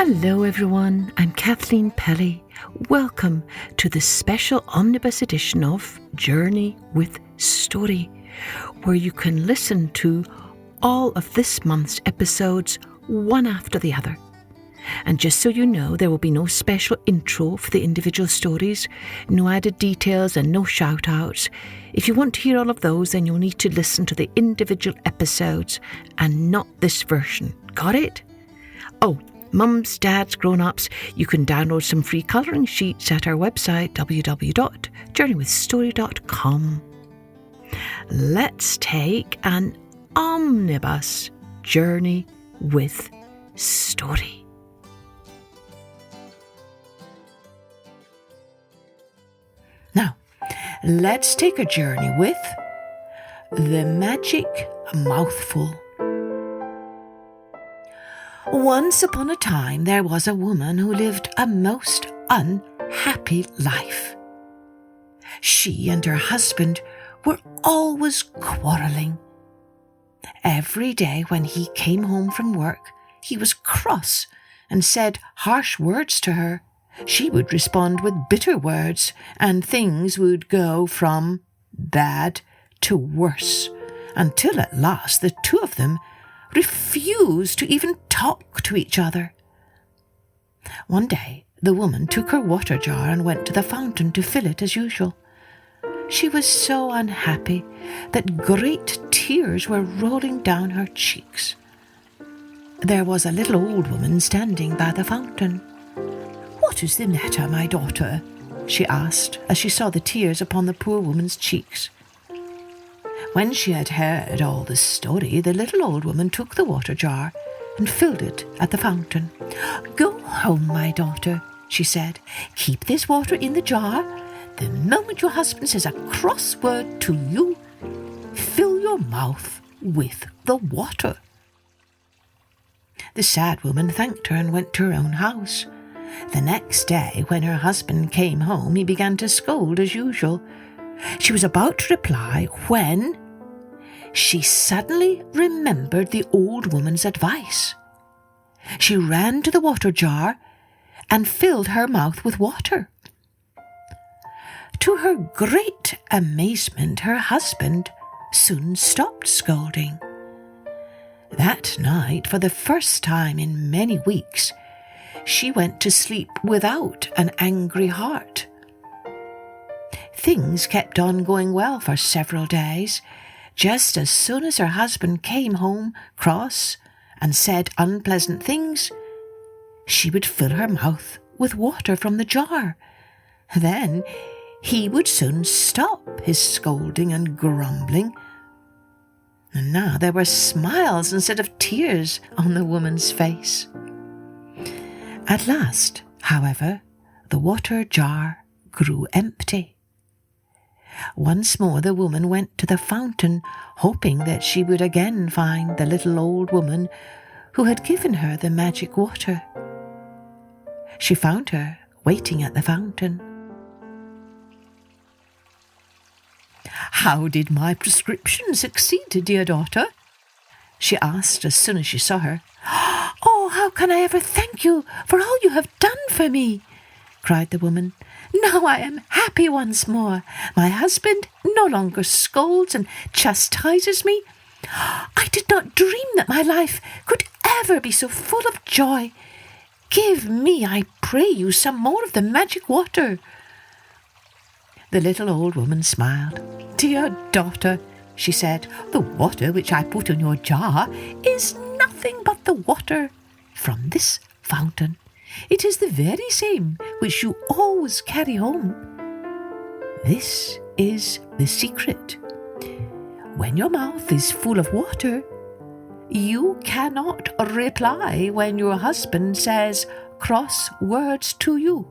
Hello everyone, I'm Kathleen Pelly. Welcome to the special Omnibus edition of Journey with Story, where you can listen to all of this month's episodes one after the other. And just so you know, there will be no special intro for the individual stories, no added details and no shout-outs. If you want to hear all of those, then you'll need to listen to the individual episodes and not this version. Got it? Oh, mums, dads, grown-ups, you can download some free colouring sheets at our website www.journeywithstory.com. Let's take an omnibus journey with story. Now, let's take a journey with the magic mouthful. Once upon a time, there was a woman who lived a most unhappy life. She and her husband were always quarrelling. Every day when he came home from work, he was cross and said harsh words to her. She would respond with bitter words, and things would go from bad to worse, until at last the two of them refused to even talk to each other. One day, the woman took her water jar and went to the fountain to fill it as usual. She was so unhappy that great tears were rolling down her cheeks. There was a little old woman standing by the fountain. "What is the matter, my daughter?" she asked, as she saw the tears upon the poor woman's cheeks. When she had heard all the story, the little old woman took the water jar and filled it at the fountain. "Go home, my daughter," she said. "Keep this water in the jar. The moment your husband says a cross word to you, fill your mouth with the water." The sad woman thanked her and went to her own house. The next day, when her husband came home, he began to scold as usual. She was about to reply when she suddenly remembered the old woman's advice. She ran to the water jar and filled her mouth with water. To her great amazement, her husband soon stopped scolding. That night, for the first time in many weeks, she went to sleep without an angry heart. Things kept on going well for several days. Just as soon as her husband came home cross and said unpleasant things, she would fill her mouth with water from the jar. Then he would soon stop his scolding and grumbling. And now there were smiles instead of tears on the woman's face. At last, however, the water jar grew empty. Once more the woman went to the fountain, hoping that she would again find the little old woman who had given her the magic water. She found her waiting at the fountain. "How did my prescription succeed, dear daughter?" she asked as soon as she saw her. "Oh, how can I ever thank you for all you have done for me?" cried the woman. "Now I am happy once more. My husband no longer scolds and chastises me. I did not dream that my life could ever be so full of joy. Give me, I pray you, some more of the magic water." The little old woman smiled. "Dear daughter," she said, "the water which I put in your jar is nothing but the water from this fountain. It is the very same which you always carry home. This is the secret. When your mouth is full of water, you cannot reply when your husband says cross words to you.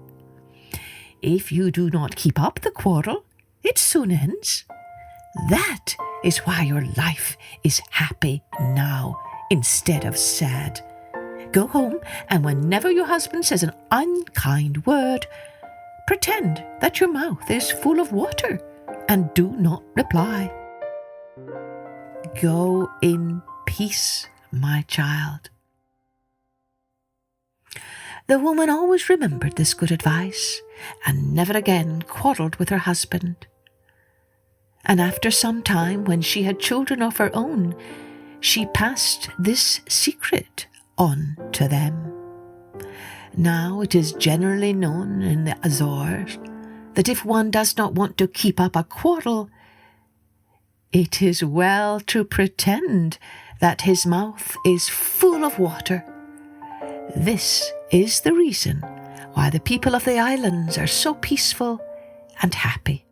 If you do not keep up the quarrel, it soon ends. That is why your life is happy now instead of sad. Go home, and whenever your husband says an unkind word, pretend that your mouth is full of water and do not reply. Go in peace, my child." The woman always remembered this good advice and never again quarrelled with her husband. And after some time, when she had children of her own, she passed this secret on to them. Now it is generally known in the Azores that if one does not want to keep up a quarrel, it is well to pretend that his mouth is full of water. This is the reason why the people of the islands are so peaceful and happy.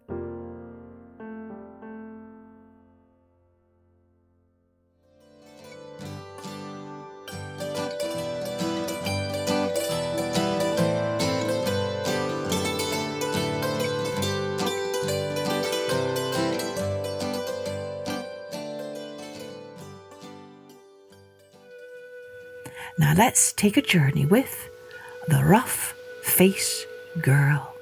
Now let's take a journey with the Rough Face Girl.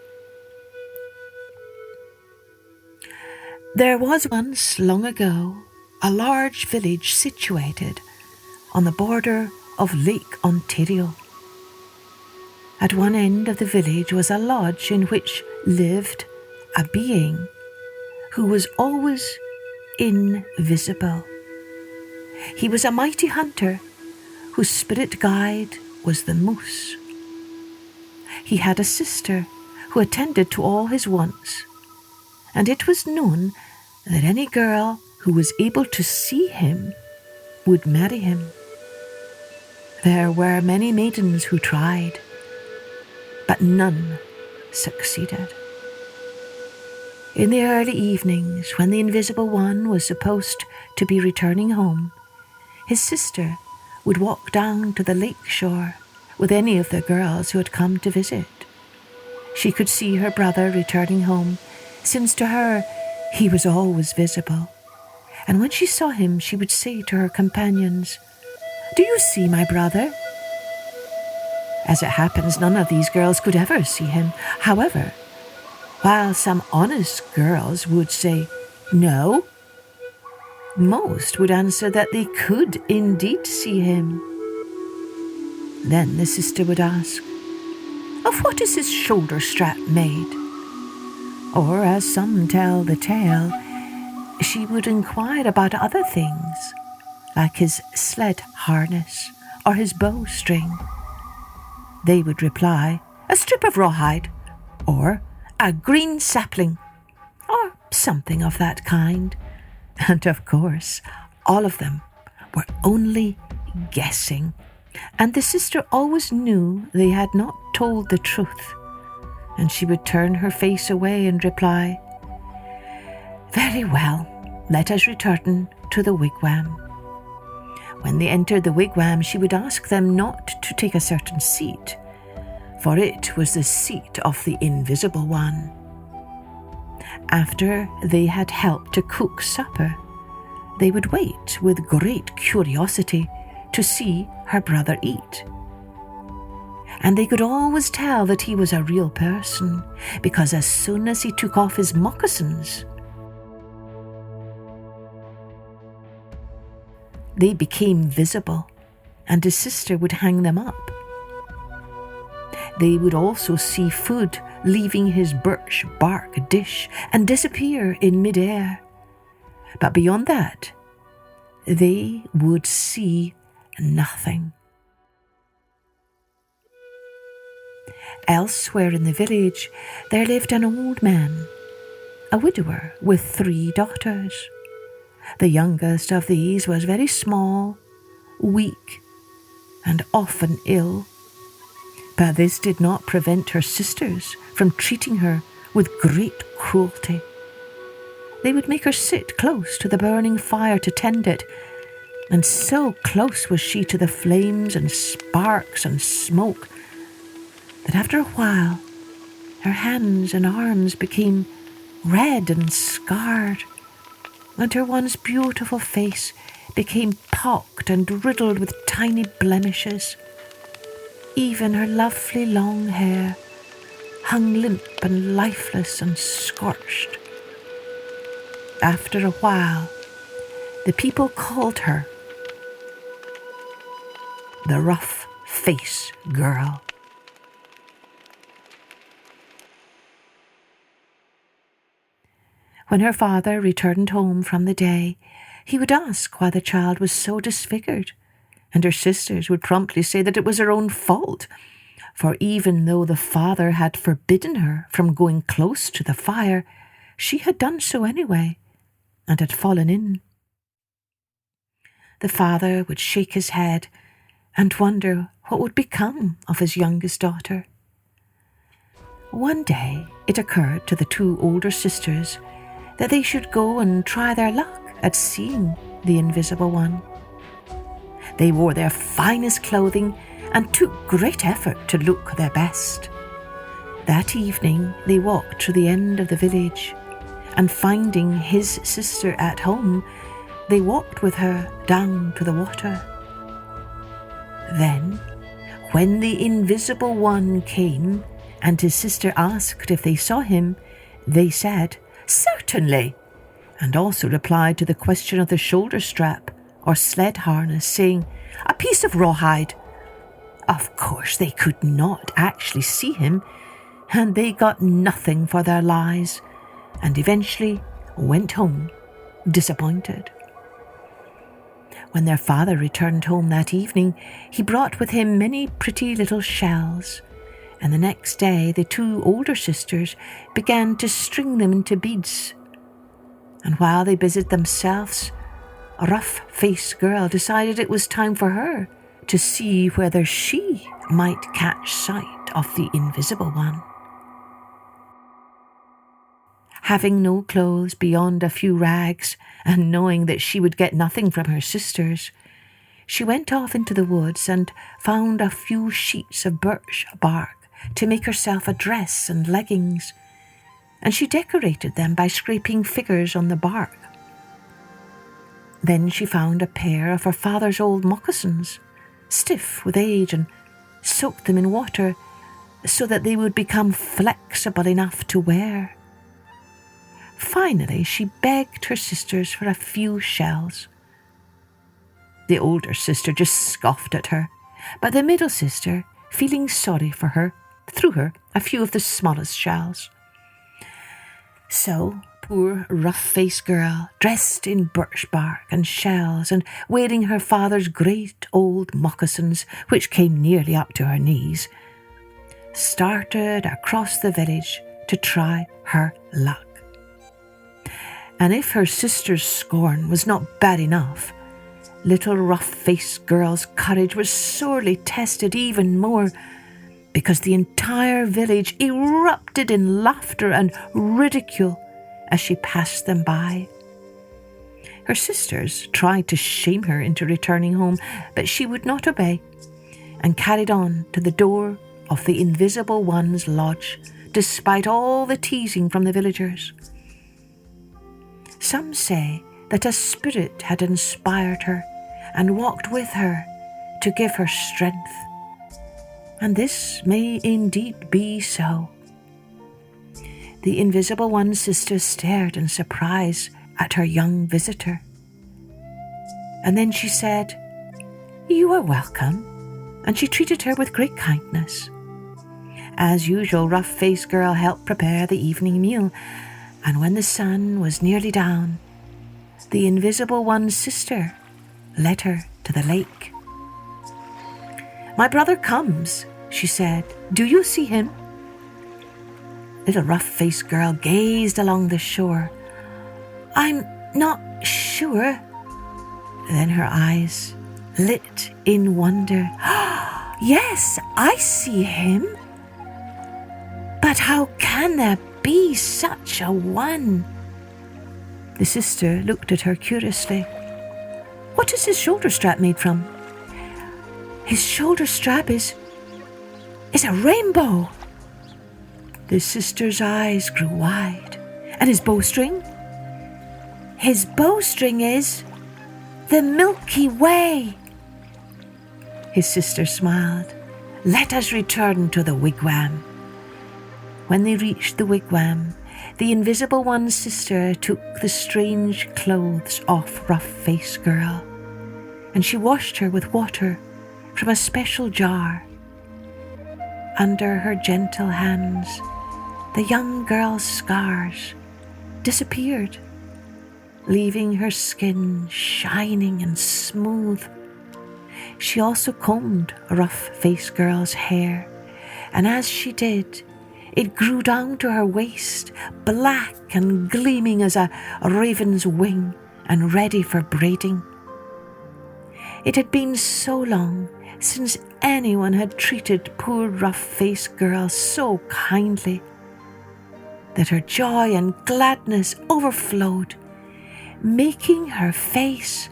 There was once, long ago, a large village situated on the border of Lake Ontario. At one end of the village was a lodge in which lived a being who was always invisible. He was a mighty hunter whose spirit guide was the moose. He had a sister who attended to all his wants, and it was known that any girl who was able to see him would marry him. There were many maidens who tried, but none succeeded. In the early evenings, when the Invisible One was supposed to be returning home, his sister would walk down to the lake shore with any of the girls who had come to visit. She could see her brother returning home, since to her he was always visible. And when she saw him, she would say to her companions, "Do you see my brother?" As it happens, none of these girls could ever see him. However, while some honest girls would say, "No," most would answer that they could indeed see him. Then the sister would ask, "Of what is his shoulder strap made?" Or, as some tell the tale, she would inquire about other things, like his sled harness or his bowstring. They would reply, "A strip of rawhide," or "a green sapling," or something of that kind. And of course, all of them were only guessing, and the sister always knew they had not told the truth, and she would turn her face away and reply, "Very well, let us return to the wigwam." When they entered the wigwam, she would ask them not to take a certain seat, for it was the seat of the Invisible One. After they had helped to cook supper, they would wait with great curiosity to see her brother eat. And they could always tell that he was a real person, because as soon as he took off his moccasins, they became visible, and his sister would hang them up. They would also see food leaving his birch bark dish and disappear in midair. But beyond that, they would see nothing. Elsewhere in the village, there lived an old man, a widower with 3 daughters. The youngest of these was very small, weak, and often ill. But this did not prevent her sisters from treating her with great cruelty. They would make her sit close to the burning fire to tend it, and so close was she to the flames and sparks and smoke that after a while her hands and arms became red and scarred, and her once beautiful face became pocked and riddled with tiny blemishes. Even her lovely long hair hung limp and lifeless and scorched. After a while, the people called her the Rough Face Girl. When her father returned home from the day, he would ask why the child was so disfigured, and her sisters would promptly say that it was her own fault, for even though the father had forbidden her from going close to the fire, she had done so anyway, and had fallen in. The father would shake his head and wonder what would become of his youngest daughter. One day it occurred to the two older sisters that they should go and try their luck at seeing the Invisible One. They wore their finest clothing and took great effort to look their best. That evening they walked to the end of the village, and finding his sister at home, they walked with her down to the water. Then, when the Invisible One came and his sister asked if they saw him, they said, "Certainly," and also replied to the question of the shoulder strap or sled harness, saying, "A piece of rawhide." Of course, they could not actually see him, and they got nothing for their lies, and eventually went home disappointed. When their father returned home that evening, he brought with him many pretty little shells, and the next day the two older sisters began to string them into beads. And while they busied themselves, a rough-faced girl decided it was time for her to see whether she might catch sight of the Invisible One. Having no clothes beyond a few rags, and knowing that she would get nothing from her sisters, she went off into the woods and found a few sheets of birch bark to make herself a dress and leggings, and she decorated them by scraping figures on the bark. Then she found a pair of her father's old moccasins, stiff with age, and soaked them in water so that they would become flexible enough to wear. Finally, she begged her sisters for a few shells. The older sister just scoffed at her, but the middle sister, feeling sorry for her, threw her a few of the smallest shells. So, poor rough-faced girl, dressed in birch bark and shells and wearing her father's great old moccasins, which came nearly up to her knees, started across the village to try her luck. And if her sister's scorn was not bad enough, little rough-faced girl's courage was sorely tested even more, because the entire village erupted in laughter and ridicule as she passed them by. Her sisters tried to shame her into returning home, but she would not obey, and carried on to the door of the Invisible One's lodge, despite all the teasing from the villagers. Some say that a spirit had inspired her and walked with her to give her strength. And this may indeed be so. The Invisible One's sister stared in surprise at her young visitor. And then she said, "You are welcome," and she treated her with great kindness. As usual, rough-faced girl helped prepare the evening meal, and when the sun was nearly down, the Invisible One's sister led her to the lake. "My brother comes," she said. "Do you see him?" Little rough-faced girl gazed along the shore. "I'm not sure." Then her eyes lit in wonder. "Yes, I see him. But how can there be such a one?" The sister looked at her curiously. "What is his shoulder strap made from?" "His shoulder strap is a rainbow." The sister's eyes grew wide. "And his bowstring?" "His bowstring is the Milky Way." His sister smiled. "Let us return to the wigwam." When they reached the wigwam, the Invisible One's sister took the strange clothes off rough-faced girl, and she washed her with water from a special jar. Under her gentle hands, the young girl's scars disappeared, leaving her skin shining and smooth. She also combed Rough-Faced Girl's hair, and as she did, it grew down to her waist, black and gleaming as a raven's wing and ready for braiding. It had been so long since anyone had treated poor Rough-Faced Girl so kindly that her joy and gladness overflowed, making her face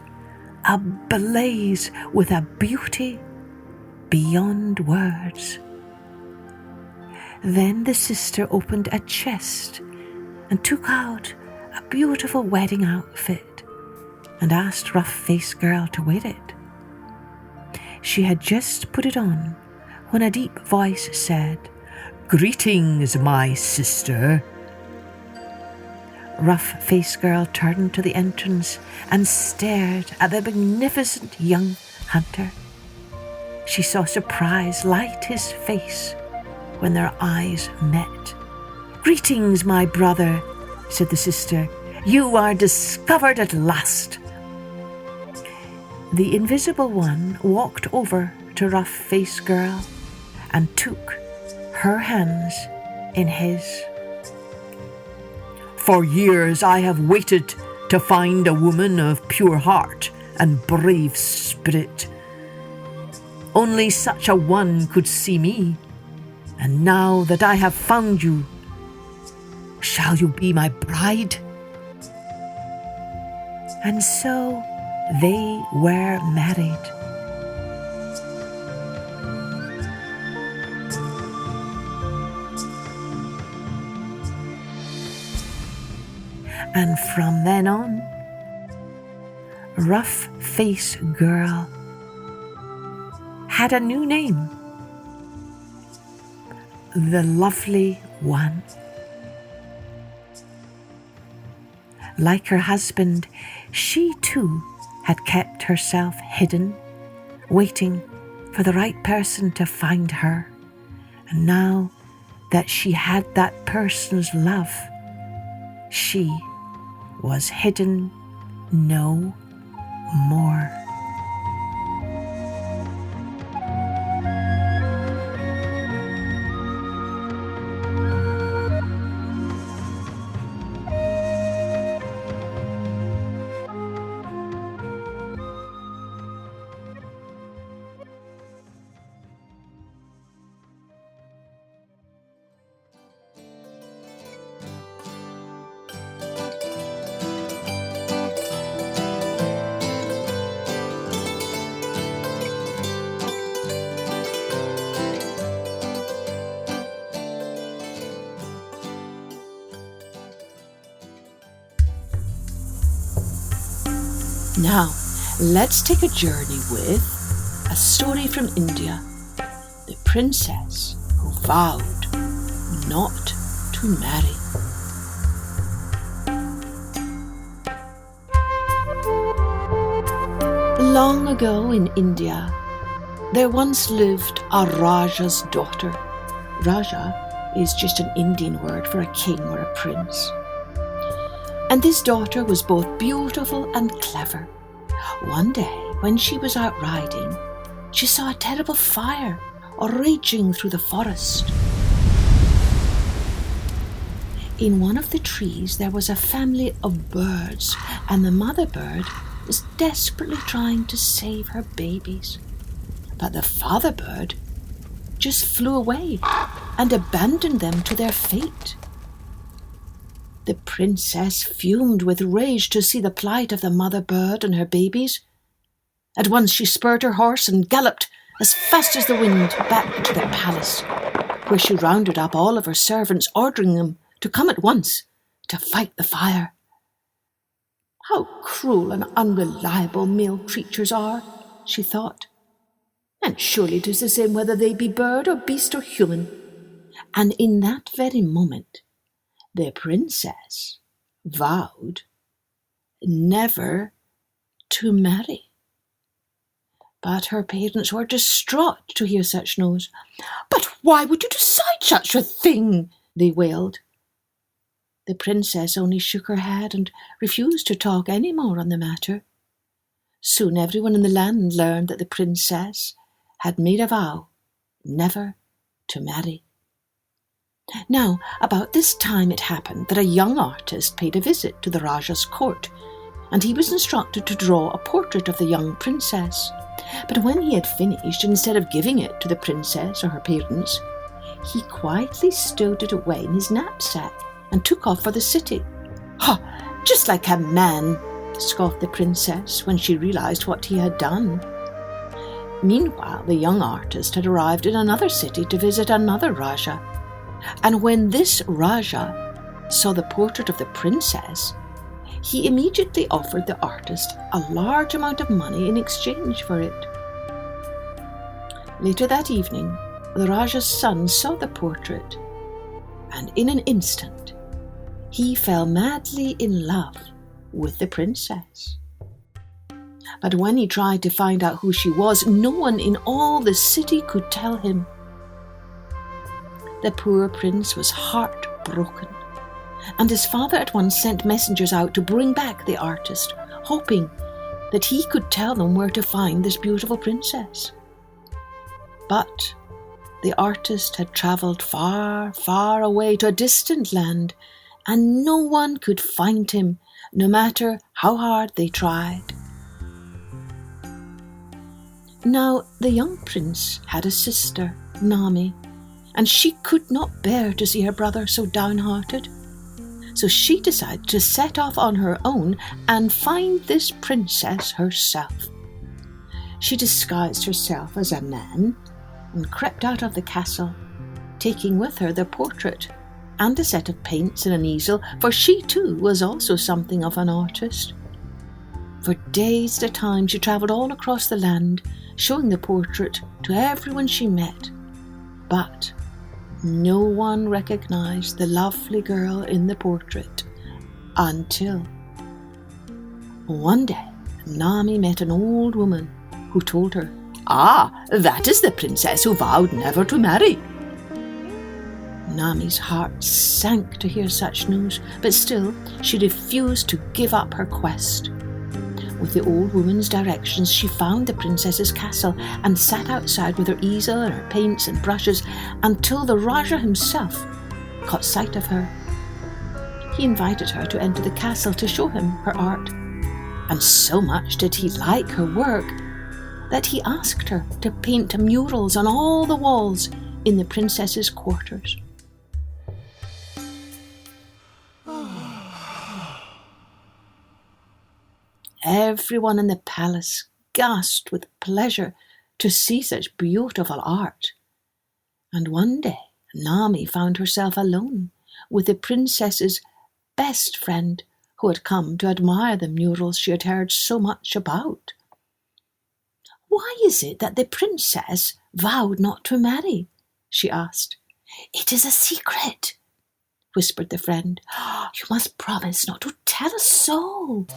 ablaze with a beauty beyond words. Then the sister opened a chest and took out a beautiful wedding outfit and asked Rough-Faced Girl to wear it. She had just put it on when a deep voice said, "Greetings, my sister." Rough-Faced Girl turned to the entrance and stared at the magnificent young hunter. She saw surprise light his face when their eyes met. "Greetings, my brother," said the sister. "You are discovered at last." The Invisible One walked over to Rough-Faced Girl and took her hands in his. "For years I have waited to find a woman of pure heart and brave spirit. Only such a one could see me, and now that I have found you, shall you be my bride?" And so they were married. And from then on, Rough-Faced Girl had a new name, the Lovely One. Like her husband, she too had kept herself hidden, waiting for the right person to find her. And now that she had that person's love, she was hidden no more. Now, let's take a journey with a story from India, The Princess Who Vowed Not to Marry. Long ago in India, there once lived a Raja's daughter. Raja is just an Indian word for a king or a prince. And this daughter was both beautiful and clever. One day, when she was out riding, she saw a terrible fire raging through the forest. In one of the trees, there was a family of birds, and the mother bird was desperately trying to save her babies. But the father bird just flew away and abandoned them to their fate. The princess fumed with rage to see the plight of the mother bird and her babies. At once she spurred her horse and galloped as fast as the wind back to the palace, where she rounded up all of her servants, ordering them to come at once to fight the fire. "How cruel and unreliable male creatures are," she thought. "And surely it is the same whether they be bird or beast or human." And in that very moment, the princess vowed never to marry. But her parents were distraught to hear such news. "But why would you decide such a thing?" they wailed. The princess only shook her head and refused to talk any more on the matter. Soon everyone in the land learned that the princess had made a vow never to marry. Now, about this time it happened that a young artist paid a visit to the Raja's court, and he was instructed to draw a portrait of the young princess. But when he had finished, instead of giving it to the princess or her parents, he quietly stowed it away in his knapsack and took off for the city. "Ha! Just like a man!" scoffed the princess when she realized what he had done. Meanwhile, the young artist had arrived in another city to visit another Raja. And when this Raja saw the portrait of the princess, he immediately offered the artist a large amount of money in exchange for it. Later that evening, the Raja's son saw the portrait, and in an instant, he fell madly in love with the princess. But when he tried to find out who she was, no one in all the city could tell him. The poor prince was heartbroken, and his father at once sent messengers out to bring back the artist, hoping that he could tell them where to find this beautiful princess. But the artist had travelled far, far away to a distant land, and no one could find him, no matter how hard they tried. Now the young prince had a sister, Nami, and she could not bear to see her brother so downhearted. So she decided to set off on her own and find this princess herself. She disguised herself as a man and crept out of the castle, taking with her the portrait and a set of paints and an easel, for she too was also something of an artist. For days at a time she travelled all across the land, showing the portrait to everyone she met. But no one recognized the lovely girl in the portrait until one day Nami met an old woman who told her, "Ah, that is the princess who vowed never to marry." Nami's heart sank to hear such news, but still she refused to give up her quest. With the old woman's directions, she found the princess's castle and sat outside with her easel and her paints and brushes until the Raja himself caught sight of her. He invited her to enter the castle to show him her art, and so much did he like her work that he asked her to paint murals on all the walls in the princess's quarters. Everyone in the palace gasped with pleasure to see such beautiful art. And one day, Nami found herself alone with the princess's best friend who had come to admire the murals she had heard so much about. "Why is it that the princess vowed not to marry?" she asked. "It is a secret," whispered the friend. "You must promise not to tell us so."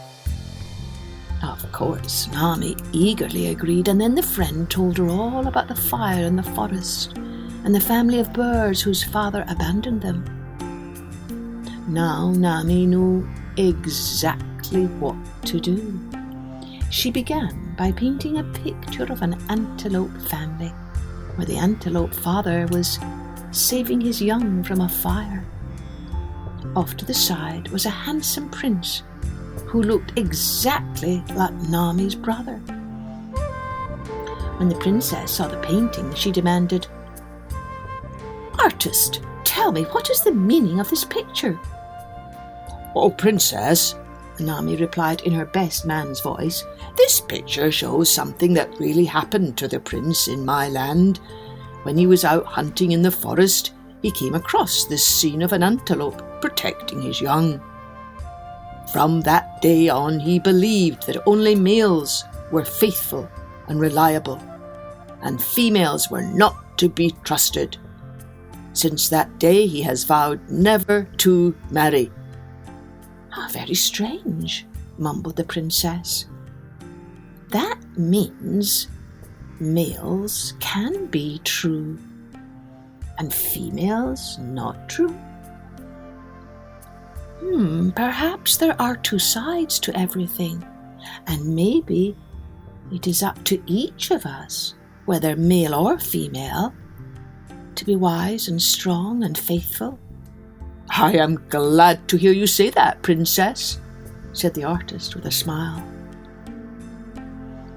Of course, Nami eagerly agreed, and then the friend told her all about the fire in the forest and the family of birds whose father abandoned them. Now Nami knew exactly what to do. She began by painting a picture of an antelope family, where the antelope father was saving his young from a fire. Off to the side was a handsome prince who looked exactly like Nami's brother. When the princess saw the painting, she demanded, "Artist, tell me, what is the meaning of this picture?" "Oh, princess," Nami replied in her best man's voice, "this picture shows something that really happened to the prince in my land. When he was out hunting in the forest, he came across this scene of an antelope protecting his young. From that day on, he believed that only males were faithful and reliable, and females were not to be trusted. Since that day, he has vowed never to marry." "How very strange," mumbled the princess. "That means males can be true, and females not true." Perhaps there are two sides to everything, and maybe it is up to each of us, whether male or female, to be wise and strong and faithful." "I am glad to hear you say that, Princess," said the artist with a smile.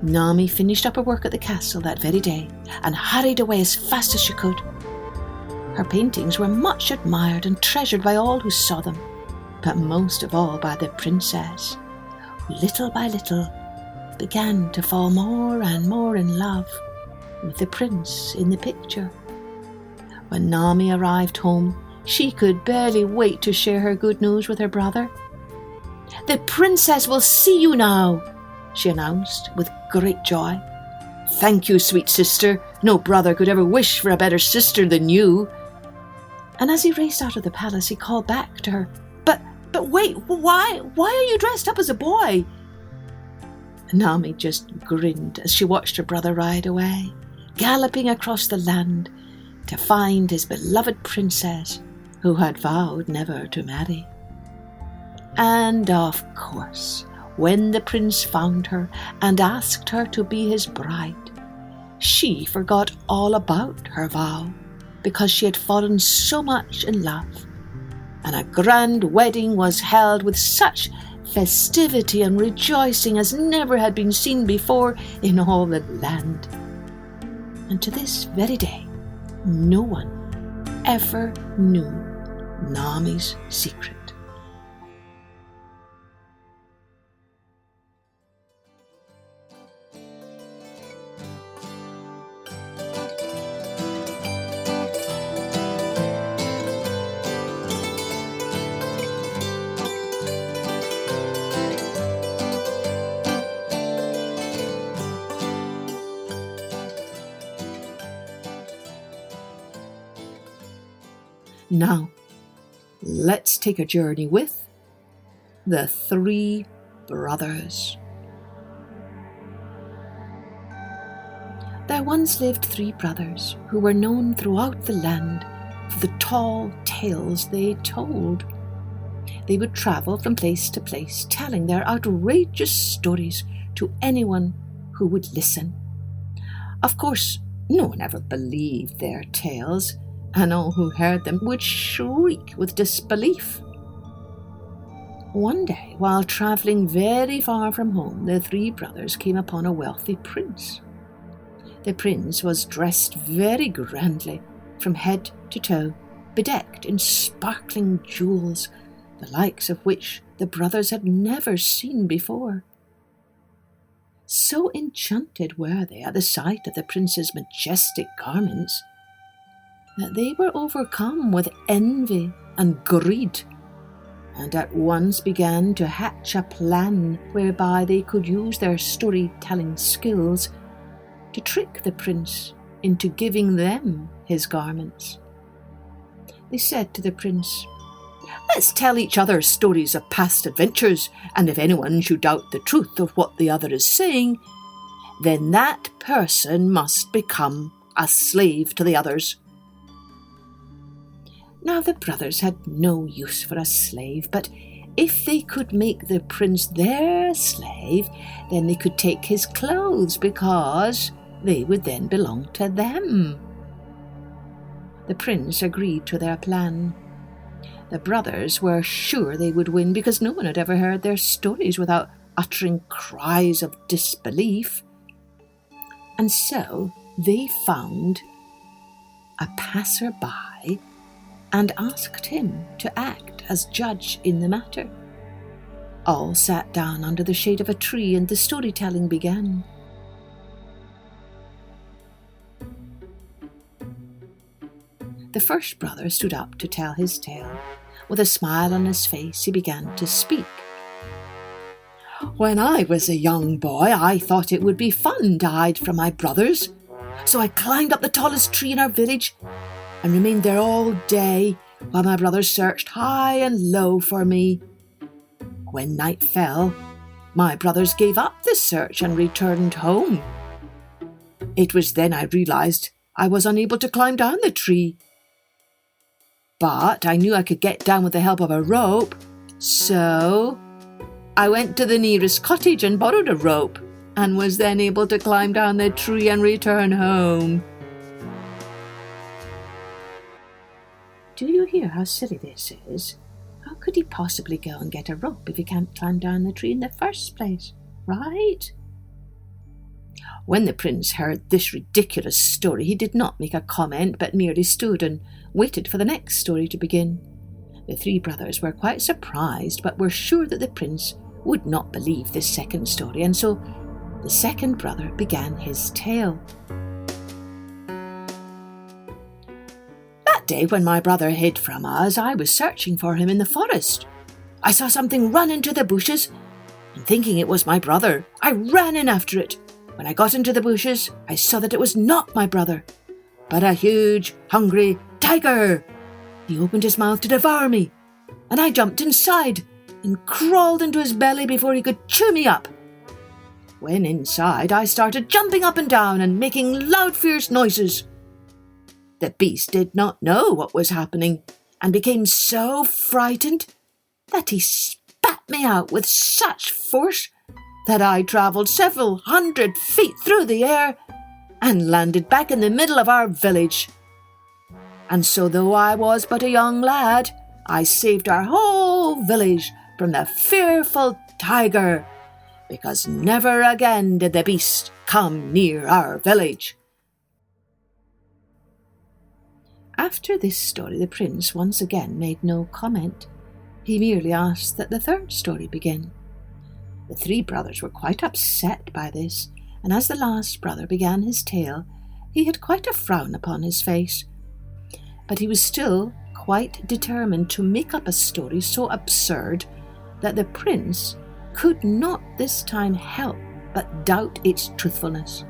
Nami finished up her work at the castle that very day and hurried away as fast as she could. Her paintings were much admired and treasured by all who saw them, but most of all by the princess, who little by little began to fall more and more in love with the prince in the picture. When Nami arrived home, she could barely wait to share her good news with her brother. "The princess will see you now," she announced with great joy. "Thank you, sweet sister. No brother could ever wish for a better sister than you." And as he raced out of the palace, he called back to her, But wait, why are you dressed up as a boy?" Nami just grinned as she watched her brother ride away, galloping across the land to find his beloved princess, who had vowed never to marry. And of course, when the prince found her and asked her to be his bride, she forgot all about her vow because she had fallen so much in love, and a grand wedding was held with such festivity and rejoicing as never had been seen before in all the land. And to this very day, no one ever knew Nami's secret. Now, let's take a journey with the three brothers. There once lived three brothers who were known throughout the land for the tall tales they told. They would travel from place to place, telling their outrageous stories to anyone who would listen. Of course, no one ever believed their tales, and all who heard them would shriek with disbelief. One day, while travelling very far from home, the three brothers came upon a wealthy prince. The prince was dressed very grandly, from head to toe, bedecked in sparkling jewels, the likes of which the brothers had never seen before. So enchanted were they at the sight of the prince's majestic garments that they were overcome with envy and greed, and at once began to hatch a plan whereby they could use their storytelling skills to trick the prince into giving them his garments. They said to the prince, "Let's tell each other stories of past adventures, and if anyone should doubt the truth of what the other is saying, then that person must become a slave to the others." Now the brothers had no use for a slave, but if they could make the prince their slave, then they could take his clothes because they would then belong to them. The prince agreed to their plan. The brothers were sure they would win because no one had ever heard their stories without uttering cries of disbelief. And so they found a passer-by and asked him to act as judge in the matter. All sat down under the shade of a tree and the storytelling began. The first brother stood up to tell his tale. With a smile on his face, he began to speak. "When I was a young boy, I thought it would be fun to hide from my brothers. So I climbed up the tallest tree in our village and remained there all day while my brothers searched high and low for me. When night fell, my brothers gave up the search and returned home. It was then I realized I was unable to climb down the tree. But I knew I could get down with the help of a rope, So I went to the nearest cottage and borrowed a rope, and was then able to climb down the tree and return home. Do you hear how silly this is? How could he possibly go and get a rope if he can't climb down the tree in the first place, right? When the prince heard this ridiculous story, he did not make a comment, but merely stood and waited for the next story to begin. The three brothers were quite surprised, but were sure that the prince would not believe this second story, and so the second brother began his tale. That day when my brother hid from us, I was searching for him in the forest. I saw something run into the bushes, and thinking it was my brother, I ran in after it. When I got into the bushes, I saw that it was not my brother, but a huge, hungry tiger. He opened his mouth to devour me, and I jumped inside and crawled into his belly before he could chew me up. When inside, I started jumping up and down and making loud, fierce noises. The beast did not know what was happening and became so frightened that he spat me out with such force that I travelled several 100 feet through the air and landed back in the middle of our village. And so, though I was but a young lad, I saved our whole village from the fearful tiger, because never again did the beast come near our village. After this story, the prince once again made no comment. He merely asked that the third story begin. The three brothers were quite upset by this, and as the last brother began his tale, he had quite a frown upon his face. But he was still quite determined to make up a story so absurd that the prince could not this time help but doubt its truthfulness.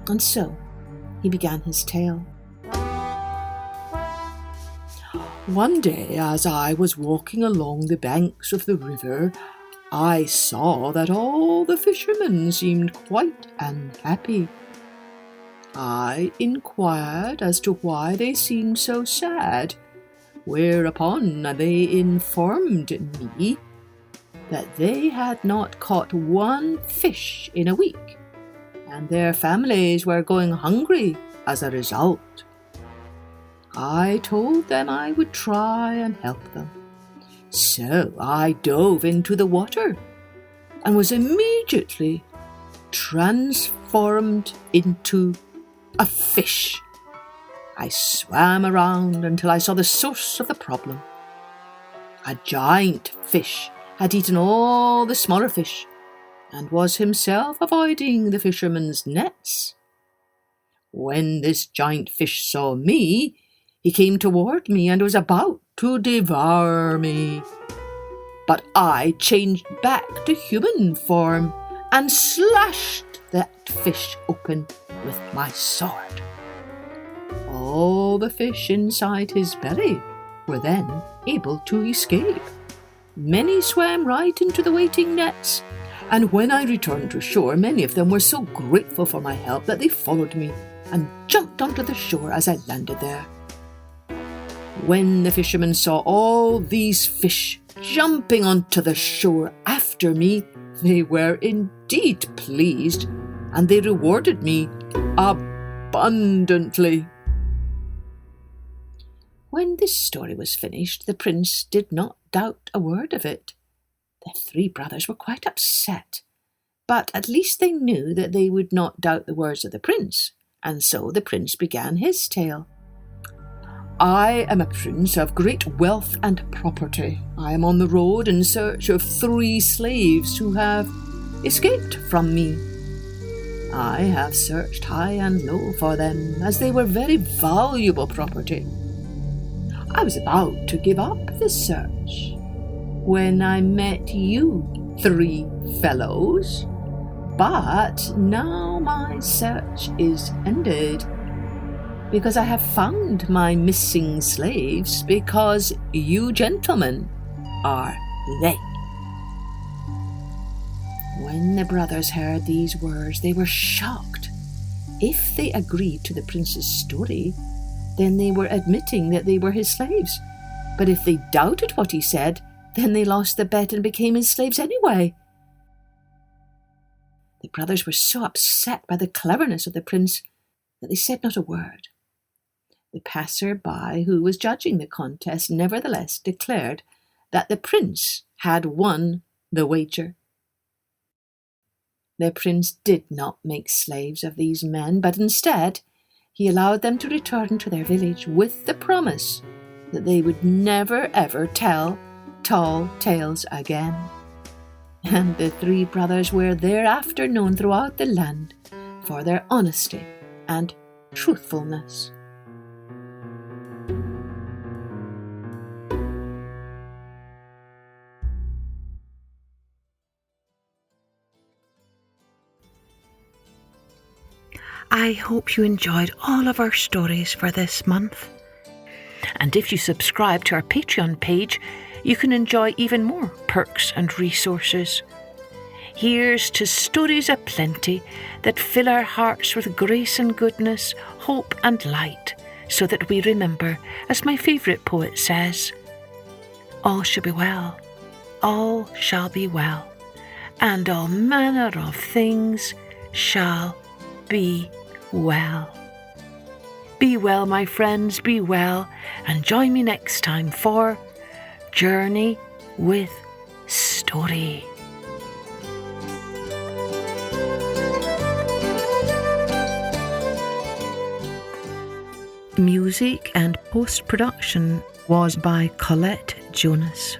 And so he began his tale. One day, as I was walking along the banks of the river, I saw that all the fishermen seemed quite unhappy. I inquired as to why they seemed so sad, whereupon they informed me that they had not caught one fish in a week, and their families were going hungry as a result. I told them I would try and help them. So I dove into the water and was immediately transformed into a fish. I swam around until I saw the source of the problem. A giant fish had eaten all the smaller fish and was himself avoiding the fishermen's nets. When this giant fish saw me, he came toward me and was about to devour me. But I changed back to human form and slashed that fish open with my sword. All the fish inside his belly were then able to escape. Many swam right into the waiting nets, and when I returned to shore, many of them were so grateful for my help that they followed me and jumped onto the shore as I landed there. When the fishermen saw all these fish jumping onto the shore after me, they were indeed pleased, and they rewarded me abundantly. When this story was finished, the prince did not doubt a word of it. The three brothers were quite upset, but at least they knew that they would not doubt the words of the prince, and so the prince began his tale. I am a prince of great wealth and property. I am on the road in search of 3 slaves who have escaped from me. I have searched high and low for them, as they were very valuable property. I was about to give up the search when I met you 3 fellows, but now my search is ended, because I have found my missing slaves, because you gentlemen are they. When the brothers heard these words, they were shocked. If they agreed to the prince's story, then they were admitting that they were his slaves. But if they doubted what he said, Then they lost the bet and became his slaves anyway. The brothers were so upset by the cleverness of the prince that they said not a word. The passer-by who was judging the contest nevertheless declared that the prince had won the wager. The prince did not make slaves of these men, but instead he allowed them to return to their village with the promise that they would never ever tell tall tales again. And the three brothers were thereafter known throughout the land for their honesty and truthfulness. I hope you enjoyed all of our stories for this month. And if you subscribe to our Patreon page, you can enjoy even more perks and resources. Here's to stories aplenty that fill our hearts with grace and goodness, hope and light, so that we remember, as my favourite poet says, all shall be well, all shall be well, and all manner of things shall be well. Be well, my friends, be well, and join me next time for Journey with Story. Music and post-production was by Colette Jonas.